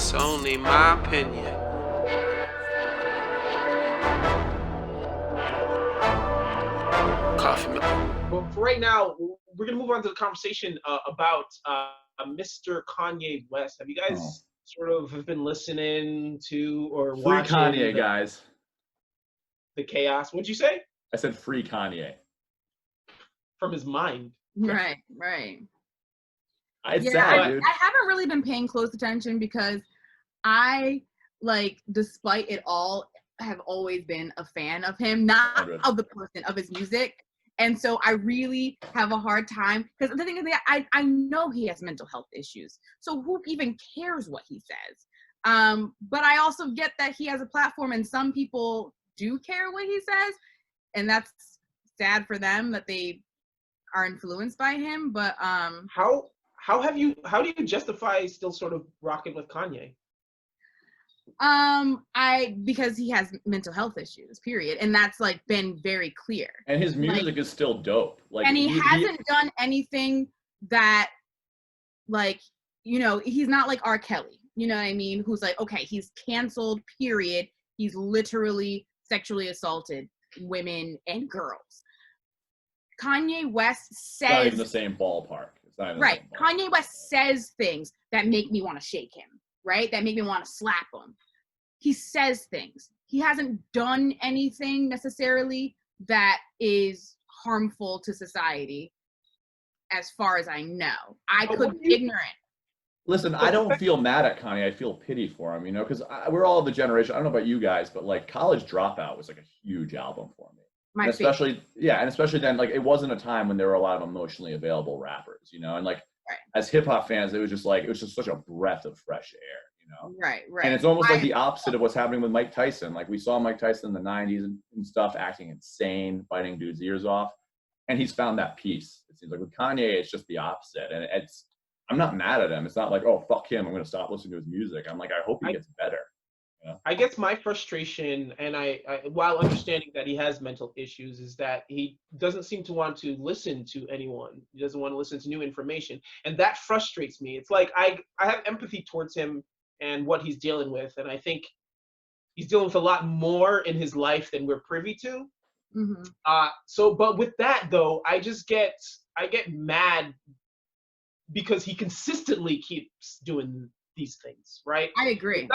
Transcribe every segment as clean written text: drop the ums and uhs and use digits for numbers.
That's only my opinion. Coffee milk. But for right now, we're gonna move on to the conversation about Mr. Kanye West. Have you guys sort of have been listening to or Free watching Kanye, guys. the chaos? What'd you say? I said free Kanye. From his mind. Right. It's Yeah, sad, dude. I haven't really been paying close attention because I, like, despite it all, have always been a fan of him, not 100. of the person, of his music. And so I really have a hard time, because the thing is, I know he has mental health issues. So who even cares what he says? But I also get that he has a platform and some people do care what he says. And that's sad for them that they are influenced by him. But How do you justify still sort of rocking with Kanye? because he has mental health issues, period, and that's like been very clear. And his music is still dope. Like, and he hasn't done anything that, like, you know, he's not like R. Kelly, you know what I mean? Who's like, okay, he's canceled, period. He's literally sexually assaulted women and girls. Kanye West says, not even the same ballpark. It's not even right. the same ballpark. Kanye West says things that make me want to shake him, right? That make me want to slap him. He says things. He hasn't done anything necessarily that is harmful to society, as far as I know. I could be ignorant. Listen, I don't feel mad at Kanye. I feel pity for him, you know, because we're all the generation. I don't know about you guys, but like College Dropout was like a huge album for me. My and especially, yeah, and especially then, like, it wasn't a time when there were a lot of emotionally available rappers, you know, and like as hip hop fans, it was just such a breath of fresh air, you know. Right. And it's almost like the opposite of what's happening with Mike Tyson. Like, we saw Mike Tyson in the '90s and stuff, acting insane, biting dudes' ears off, and he's found that peace. It seems like with Kanye, it's just the opposite, and I'm not mad at him. It's not like, oh, fuck him, I'm going to stop listening to his music. I'm like, I hope he gets better. You know? I guess my frustration, and I, while understanding that he has mental issues, is that he doesn't seem to want to listen to anyone. He doesn't want to listen to new information. And that frustrates me. It's like I have empathy towards him and what he's dealing with. And I think he's dealing with a lot more in his life than we're privy to. Mm-hmm. But with that, though, I get mad because he consistently keeps doing these things, right? I agree.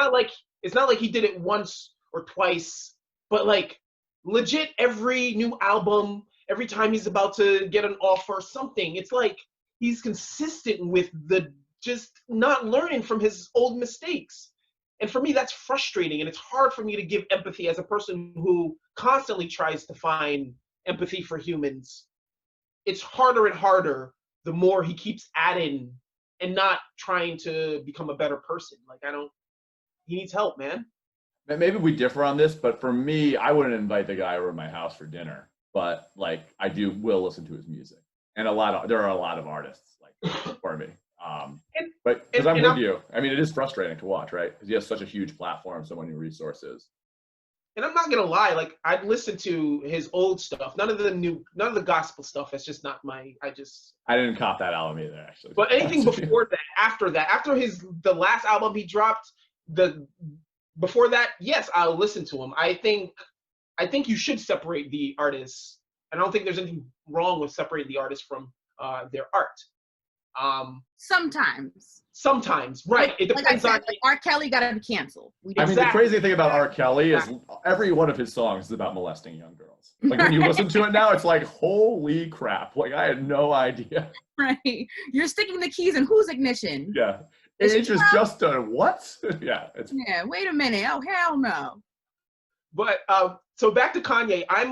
It's not like he did it once or twice, but like legit every new album, every time he's about to get an offer or something, it's like he's consistent with the just not learning from his old mistakes. And for me, that's frustrating, and it's hard for me to give empathy as a person who constantly tries to find empathy for humans. It's harder and harder the more he keeps adding and not trying to become a better person. Like, he needs help, man. Maybe we differ on this, but for me, I wouldn't invite the guy over to my house for dinner. But like, I will listen to his music, and there are a lot of artists like for me. But because I'm with you, I mean, it is frustrating to watch, right? Because he has such a huge platform, so many resources. And I'm not gonna lie, like, I'd listen to his old stuff. None of the gospel stuff. It's just not my. I didn't cop that album either, actually. But anything before that, after the last album he dropped, before that, yes, I'll listen to him. I think you should separate the artists. I don't think there's anything wrong with separating the artists from their art. Sometimes, right? It depends on. R. Kelly got to be canceled. I mean, the crazy thing about R. Kelly is every one of his songs is about molesting young girls. Like, when you listen to it now, it's like, holy crap! Like, I had no idea. Right, you're sticking the keys in whose ignition? Yeah, it's just a what? Yeah, wait a minute. Oh, hell no. But so back to Kanye. I'm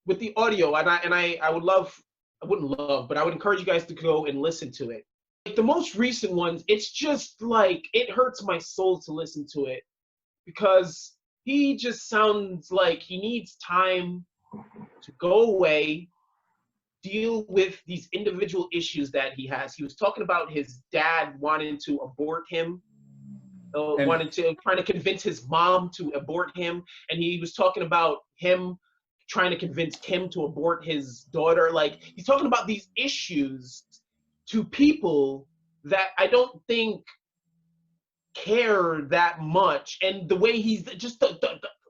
with the audio, and I wouldn't love, but I would encourage you guys to go and listen to it. Like, the most recent ones, it's just like, it hurts my soul to listen to it, because he just sounds like he needs time to go away, deal with these individual issues that he has. He was talking about his dad wanting to abort him, trying to convince his mom to abort him, and he was talking about him trying to convince Kim to abort his daughter. Like, he's talking about these issues to people that I don't think care that much. And the way he's just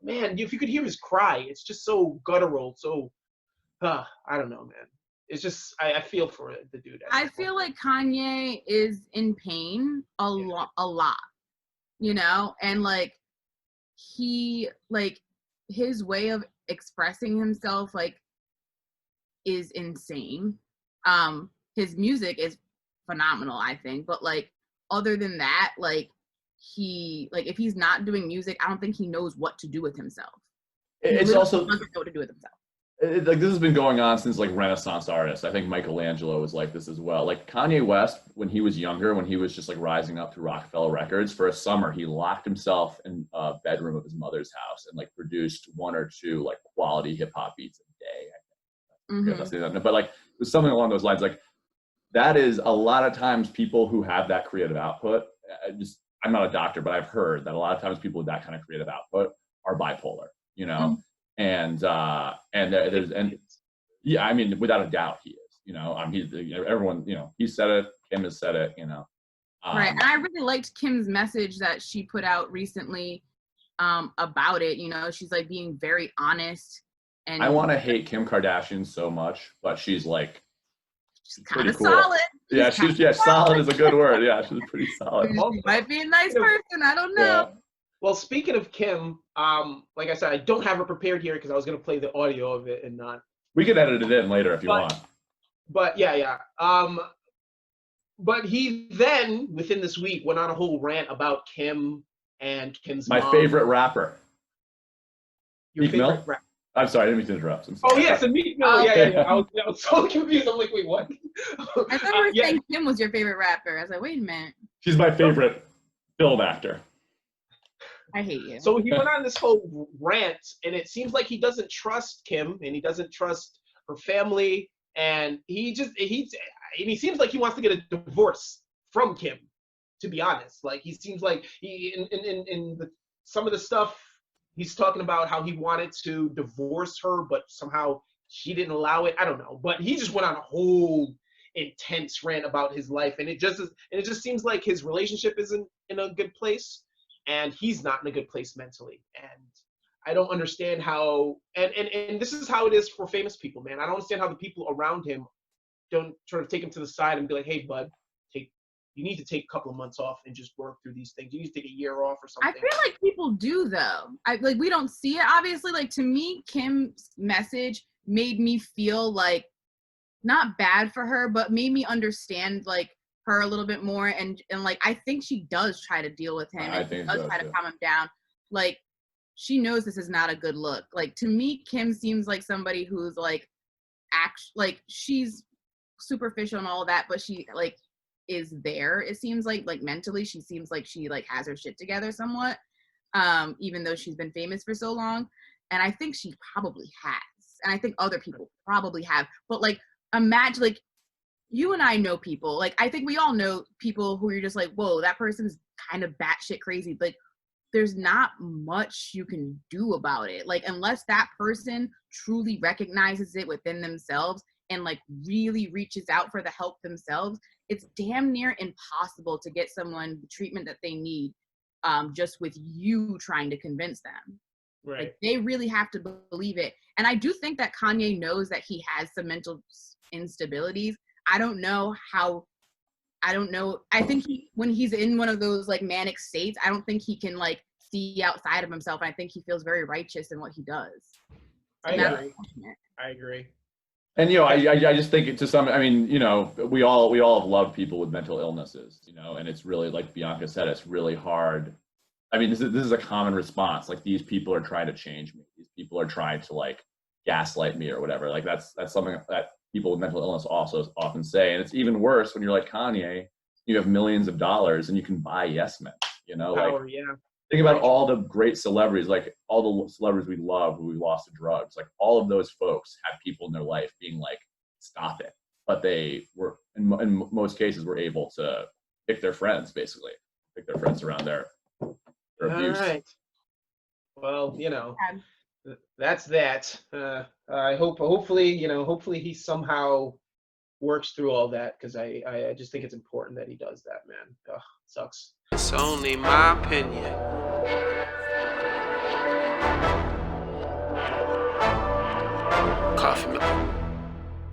man, if you could hear his cry, it's just so guttural. So I don't know, man. It's just I feel for the dude. I feel like Kanye is in pain a lot, you know, and like he like his way of expressing himself like is insane. His music is phenomenal, I think, but like other than that, like he like if he's not doing music, I don't think he knows what to do with himself. It's also doesn't know what to do with himself. Like this has been going on since like Renaissance artists. I think Michelangelo was like this as well. Like Kanye West, when he was younger, when he was just like rising up through Rockefeller Records, for a summer he locked himself in a bedroom of his mother's house and like produced 1 or 2 like quality hip hop beats a day. I think. But like it was something along those lines. Like that is a lot of times people who have that creative output. I'm not a doctor, but I've heard that a lot of times people with that kind of creative output are bipolar. You know. And there's yeah, I mean, without a doubt, he is. You know, everyone, you know, he said it. Kim has said it. You know, right. And I really liked Kim's message that she put out recently about it. You know, she's like being very honest. And I want to hate Kim Kardashian so much, but she's like, she's kind of cool. solid. Yeah, solid is a good word. Yeah, she's pretty solid. She might be a nice person. I don't know. Yeah. Well, speaking of Kim, like I said, I don't have it prepared here because I was gonna play the audio of it and not. We can edit it in later if you want. But yeah. But he then within this week went on a whole rant about Kim and Kim's My mom. favorite rapper. Your Meek favorite Mill? rapper. I'm sorry, I didn't mean to interrupt. Oh yes, and Meek Mill. Yeah. I was so confused. I'm like, wait, what? I thought you were saying Kim was your favorite rapper. I was like, wait a minute. She's my favorite film actor. I hate you. So he went on this whole rant, and it seems like he doesn't trust Kim, and he doesn't trust her family, and he seems like he wants to get a divorce from Kim. To be honest, like he seems like some of the stuff he's talking about how he wanted to divorce her, but somehow she didn't allow it. I don't know, but he just went on a whole intense rant about his life, and it just seems like his relationship isn't in a good place. And he's not in a good place mentally. And I don't understand how, and this is how it is for famous people, man. I don't understand how the people around him don't try to take him to the side and be like, hey, bud, you need to take a couple of months off and just work through these things. You need to take a year off or something. I feel like people do, though. We don't see it, obviously. Like, to me, Kim's message made me feel like, not bad for her, but made me understand, like, her a little bit more, and like I think she does try to deal with him and she does try to calm him down. Like she knows this is not a good look. Like to me, Kim seems like somebody who's like like she's superficial and all that, but she like is there. It seems like mentally she seems like she like has her shit together somewhat, even though she's been famous for so long. And I think she probably has, and I think other people probably have. But like imagine like you and I know people, like, I think we all know people who you're just like, whoa, that person's kind of batshit crazy. Like, there's not much you can do about it. Like, unless that person truly recognizes it within themselves and, like, really reaches out for the help themselves, it's damn near impossible to get someone the treatment that they need just with you trying to convince them. Right. Like, they really have to believe it. And I do think that Kanye knows that he has some mental instabilities. I don't know. I think when he's in one of those like manic states, I don't think he can like see outside of himself. I think he feels very righteous in what he does. I agree. And you know, I just think I mean, you know, we all have loved people with mental illnesses, you know, and it's really like Bianca said, it's really hard. I mean, this is a common response. Like these people are trying to change me. These people are trying to like gaslight me or whatever. Like that's something that people with mental illness also often say. And it's even worse when you're like Kanye, you have millions of dollars and you can buy yes men, you know, power, like yeah. Think about all the great celebrities, like all the celebrities we love who we lost to drugs, like all of those folks had people in their life being like, stop it. But they were, in most cases, were able to pick their friends, basically, pick their friends around their abuse. All right. Well, you know, that's that. I hopefully he somehow works through all that, because I just think it's important that he does that, man. Ugh, sucks. It's only my opinion. Coffee milk.